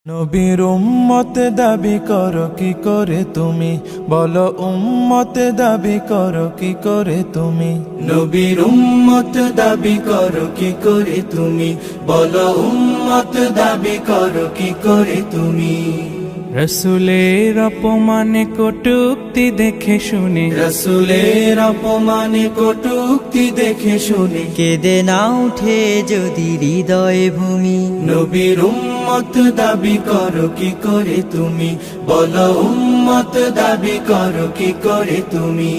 নবীর উম্মত দাবি করো কি করে তুমি, বলো উম্মত দাবি করো কি করে তুমি। নবীর উম্মত দাবি করো কি করে তুমি, বলো উম্মত দাবি করো কি করে তুমি। রসুলের অপমানে কটূক্তি দেখে শুনে, রসুলের অপমানে কটূক্তি দেখে শুনে কেঁদে না উঠে যদি হৃদয় ভূমি। নবীর উম্মত দাবি করো কি করে তুমি, বলো উম্মত দাবি করো কি করে তুমি।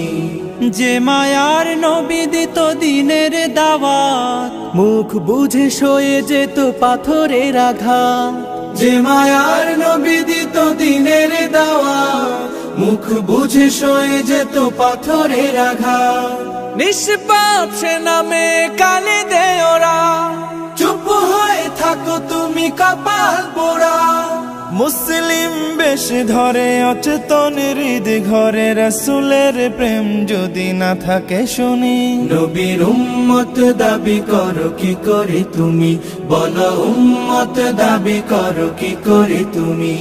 যে মায়ার নবী দিত দিনের দাওয়াত, মুখ বুঝে সয়ে যেত পাথরের আঘাত। যে মায়ার নবী দিত দিনের দাওয়াত, মুখ বুঝে সয়ে যেত পাথরের আঘাত। নিষ্পাপ সে নামে কালে দেয় ওরা, চুপ হয়ে থাকো তুমি কপাল পোড়া। মুসলিম বেশ ধরে অচেতন হৃদ ঘরে, রসুলের প্রেম যদি না থাকে শুনি। নবীর উম্মত দাবি করো কি করে তুমি, বলো উম্মত দাবি করো কি করে তুমি।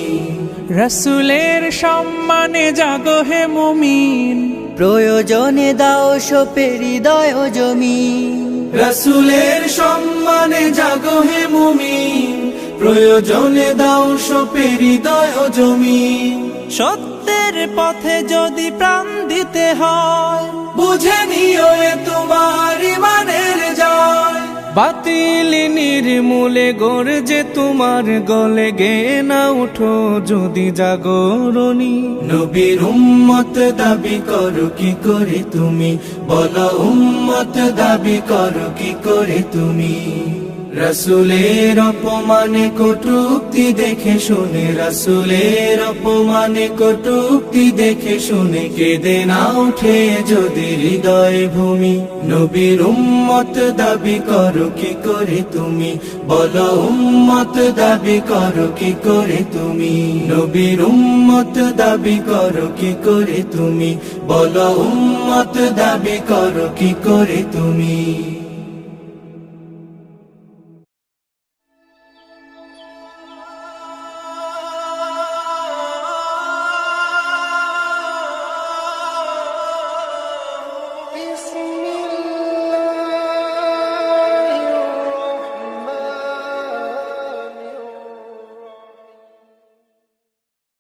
রসুলের সম্মানে জাগো হে মুমিন, প্রয়োজনে দাও সোপে হৃদয় জমিন। রসুলের সম্মানে জাগো হে মুমিন, প্রয়োজনে দাও সোপে হৃদয় জমিন। সত্যের পথে যদি প্রাণ দিতে হয়, বুঝে নিও এ তোমার ইমানের জয়। বাতিল নির্মূলে গর্জে তোমার গলে গে না উঠো যদি জাগরণী। নবীর উম্মত দাবি করো কি করে তুমি, বলো উম্মত দাবি করো কি করে তুমি। রসুলের অপমানে কটূক্তি দেখে শুনে, রসুলের অপমানে কটূক্তি দেখে শুনে কেঁদে না উঠে যদি হৃদয় ভূমি। নবীর উম্মত দাবি করো কি করে তুমি, বলো উম্মত দাবি করো কি করে তুমি। নবীর উম্মত দাবি করো কি করে তুমি, বলো উম্মত দাবি করো কি করে তুমি।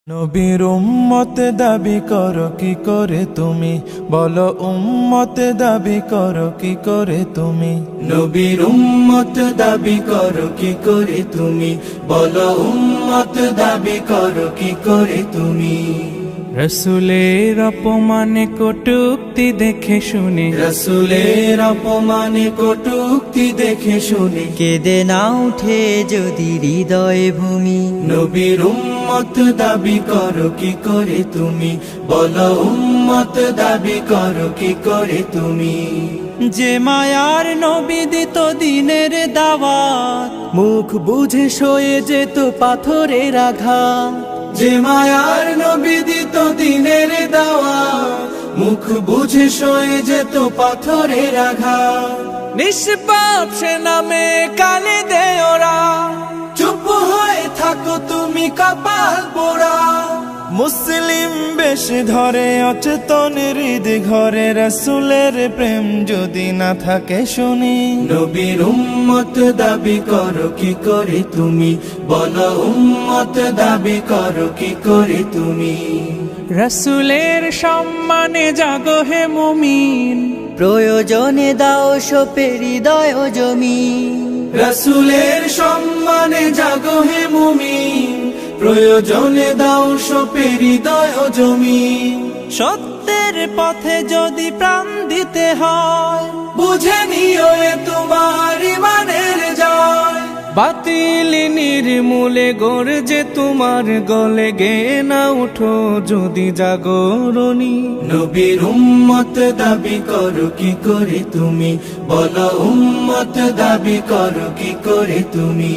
নবীর উম্মত দাবি করো কি করে তুমি, বলো উম্মত দাবি করো কি করে তুমি। নবীর উম্মত দাবি করো কি করে তুমি, বলো উম্মত দাবি করো কি করে তুমি। রসুলের অপমানে কটূক্তি দেখে শুনে, রসুলের অপমানে কটূক্তি দেখে শুনে কেঁদে না উঠে যদি হৃদয় ভূমি। নবীর উম্মত দাবি করো কি করে তুমি, বলো উম্মত দাবি করো কি করে তুমি। যে মায়ার নবী দিত দিনের দাওয়াত, মুখ বুঝে সয়ে যেত পাথরের আঘাত। যে মায়ার নবী দিত দিনের দাওয়াত, মুখ বুঝে সয়ে যেত পাথরের আঘাত। নিষ্পাপ সে নামে কালে দেয় ওরা, চুপ হয়ে থাকো তুমি কপাল পোড়া। মুসলিম বেশ ধরে অচেতন হৃদ ঘরে, রসুলের প্রেম যদি না থাকে শুনি। নবীর উম্মত দাবি করো কি করে তুমি, বলো উম্মত দাবি করো কি করে তুমি। রসুলের সম্মানে জাগো হে মুমিন, প্রয়োজনে দাও সোপে হৃদয় জমিন। রসুলের সম্মানে জাগো হে মুমিন, প্রয়োজনে দাও সোপে হৃদয় জমিন। সত্যের পথে যদি প্রাণ দিতে হয়, বুঝে নিও এ তোমার ইমানের জয়। বাতিল নির্মূলে গর্জে তোমার গলে গে না উঠো যদি জাগরণী। নবীর উম্মত দাবি করো কি করে তুমি, বলো উম্মত দাবি করো কি করে তুমি।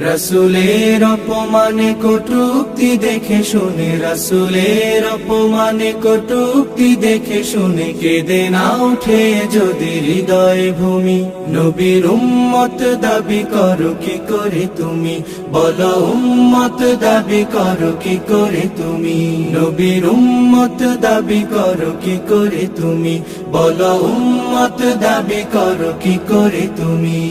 রাসূলের অপমানে কটূক্তি দেখে শুনে, রাসূলের অপমানে কটূক্তি দেখে শুনে কেঁদে না ওঠে যদি হৃদয় ভূমি। নবীর উম্মত দাবি করো কি করে তুমি, বলো উম্মত দাবি করো কি করে তুমি। নবীর উম্মত দাবি করো কি করে তুমি, বলো উম্মত দাবি করো কি করে তুমি।